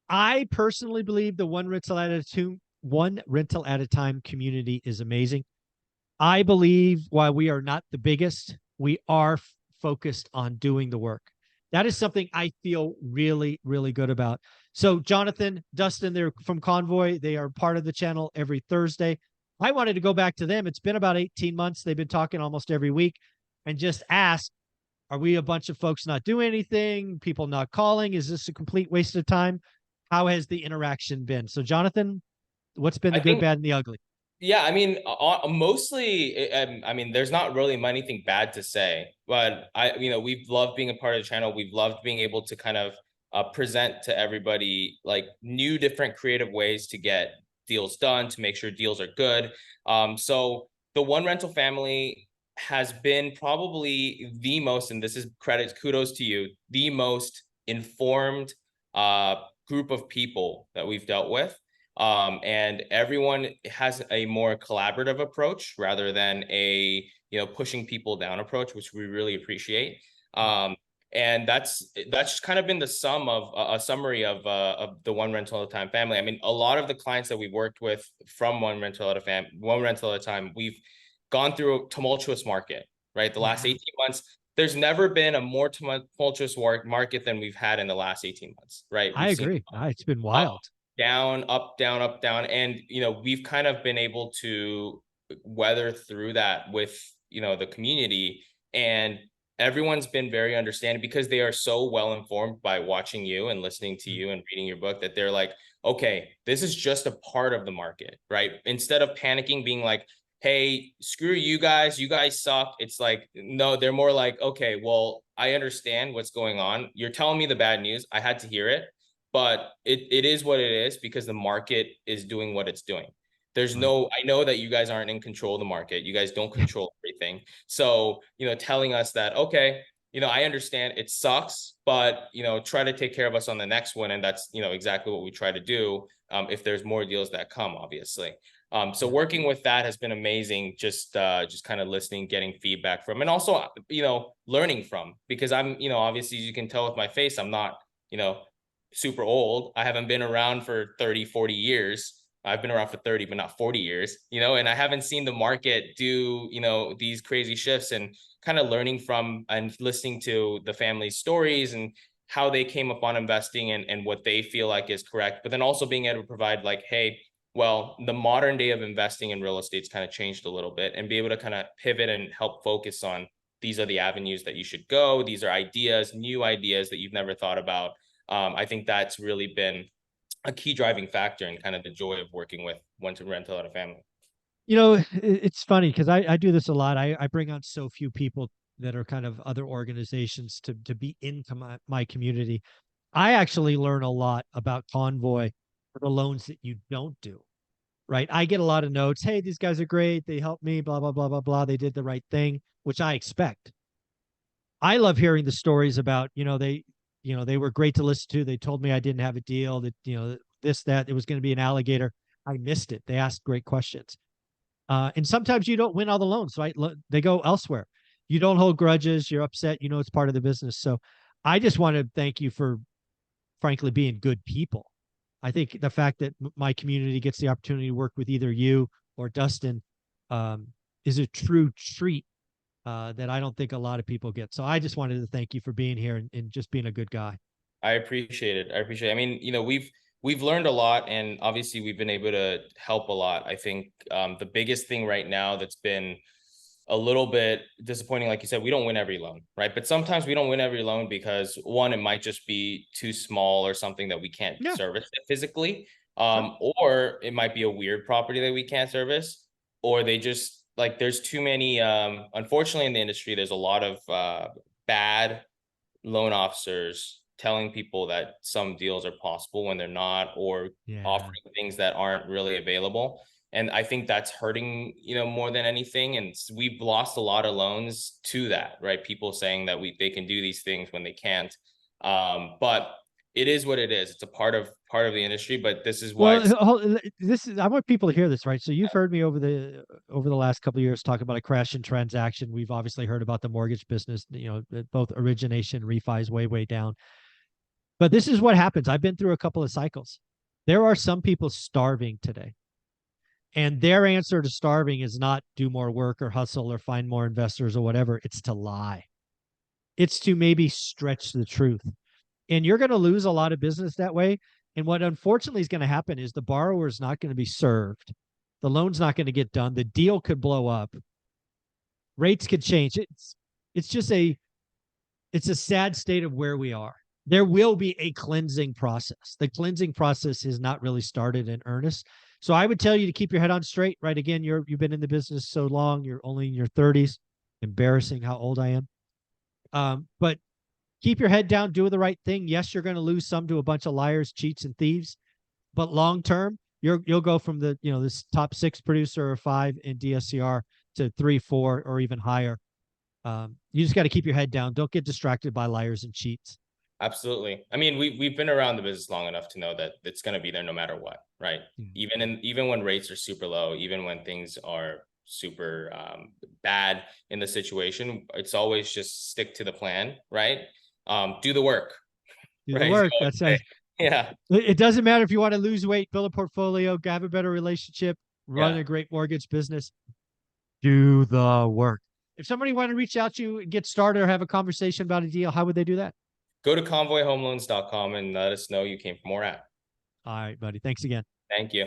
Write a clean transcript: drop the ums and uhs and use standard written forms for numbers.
I personally believe the one rental at a time community is amazing. I believe while we are not the biggest, we are focused on doing the work. That is something I feel really, really good about. So, Jonathan, Dustin, they're from Convoy. They are part of the channel every Thursday. I wanted to go back to them. It's been about 18 months. They've been talking almost every week and just ask, are we a bunch of folks not doing anything? People not calling? Is this a complete waste of time? How has the interaction been? So, Jonathan, what's been I the good, think, bad, and the ugly? yeah, I mean, mostly, I mean, there's not really anything bad to say, but we've loved being a part of the channel. We've loved being able to kind of present to everybody like new, different creative ways to get deals done, to make sure deals are good. So the one rental family has been probably the most, and this is kudos to you, the most informed uh, group of people that we've dealt with. And everyone has a more collaborative approach rather than a pushing people down approach, which we really appreciate. And that's kind of been the sum of a summary of the one rental at a time family. I mean, a lot of the clients that we worked with from one rental at a time, we've gone through a tumultuous market, right? The last 18 months, there's never been a more tumultuous market than we've had in the last 18 months, right? I We've seen agree. It's been up, wild. down, up, down, up, down. And, we've kind of been able to weather through that with, the community. And everyone's been very understanding because they are so well informed by watching you and listening to you and reading your book that they're like, okay, this is just a part of the market, right? Instead of panicking, being like, hey, screw you guys suck. It's like, no, they're more like, okay, well, I understand what's going on. You're telling me the bad news. I had to hear it, but it is what it is because the market is doing what it's doing. Right. I know that you guys aren't in control of the market. You guys don't control everything. So, telling us that, okay, I understand it sucks, but, try to take care of us on the next one. And that's, exactly what we try to do. If there's more deals that come, obviously. So Yeah. working with that has been amazing. Just kind of listening, getting feedback from, and also, learning from, because I'm, obviously, as you can tell with my face, I'm not, super old. I haven't been around for 30, 40 years. I've been around for 30, but not 40 years, and I haven't seen the market do, these crazy shifts, and kind of learning from and listening to the family's stories and how they came upon investing, and what they feel like is correct. But then also being able to provide like, hey, well, the modern day of investing in real estate's kind of changed a little bit, and be able to kind of pivot and help focus on, these are the avenues that you should go. These are ideas, new ideas that you've never thought about. I think that's really been a key driving factor in kind of the joy of working with one to rental at a family. It's funny because I do this a lot. I bring on so few people that are kind of other organizations to be into my community. I actually learn a lot about Convoy for the loans that you don't do, right? I get a lot of notes. Hey, these guys are great. They helped me, blah, blah, blah, blah, blah. They did the right thing, which I expect. I love hearing the stories about, they were great to listen to. They told me I didn't have a deal, that, this, that it was going to be an alligator. I missed it. They asked great questions. And sometimes you don't win all the loans, right? They go elsewhere. You don't hold grudges. You're upset. It's part of the business. So I just want to thank you for, frankly, being good people. I think the fact that my community gets the opportunity to work with either you or Dustin um, is a true treat that I don't think a lot of people get. So I just wanted to thank you for being here and just being a good guy. I appreciate it. I appreciate it. I mean, we've learned a lot, and obviously we've been able to help a lot. I think the biggest thing right now that's been a little bit disappointing, like you said, we don't win every loan, right? But sometimes we don't win every loan because, one, it might just be too small or something that we can't Yeah, service physically, sure. or it might be a weird property that we can't service, or they just like, there's too many. Unfortunately, in the industry, there's a lot of bad loan officers telling people that some deals are possible when they're not, or Yeah. offering things that aren't really available. And I think that's hurting, more than anything. And we've lost a lot of loans to that, right? People saying that they can do these things when they can't. But it is what it is. It's a part of the industry, but this is why it's Well, this is I want people to hear this, right? So you've heard me over the last couple of years talk about a crash in transaction. We've obviously heard about the mortgage business, both origination, refis way, way down. But this is what happens. I've been through a couple of cycles. There are some people starving today. And their answer to starving is not do more work or hustle or find more investors or whatever. It's to lie. It's to maybe stretch the truth. And you're going to lose a lot of business that way. And what unfortunately is going to happen is the borrower is not going to be served. The loan's not going to get done. The deal could blow up. Rates could change. It's just it's a sad state of where we are. There will be a cleansing process. The cleansing process has not really started in earnest. So I would tell you to keep your head on straight, right? Again, you've been in the business so long, you're only in your 30s. Embarrassing how old I am. But keep your head down, do the right thing. Yes, you're going to lose some to a bunch of liars, cheats, and thieves, but long term, you'll go from this top 6 producer or 5 in DSCR to 3, 4, or even higher. You just got to keep your head down. Don't get distracted by liars and cheats. Absolutely. I mean, we've been around the business long enough to know that it's going to be there no matter what, right? Even when rates are super low, even when things are super bad in the situation, it's always just stick to the plan, right? Do the work. Do right? the work. That's right. Yeah. It doesn't matter if you want to lose weight, build a portfolio, have a better relationship, run a great mortgage business. Do the work. If somebody wanted to reach out to you and get started or have a conversation about a deal, how would they do that? Go to convoyhomeloans.com and let us know you came from more at. All right, buddy. Thanks again. Thank you.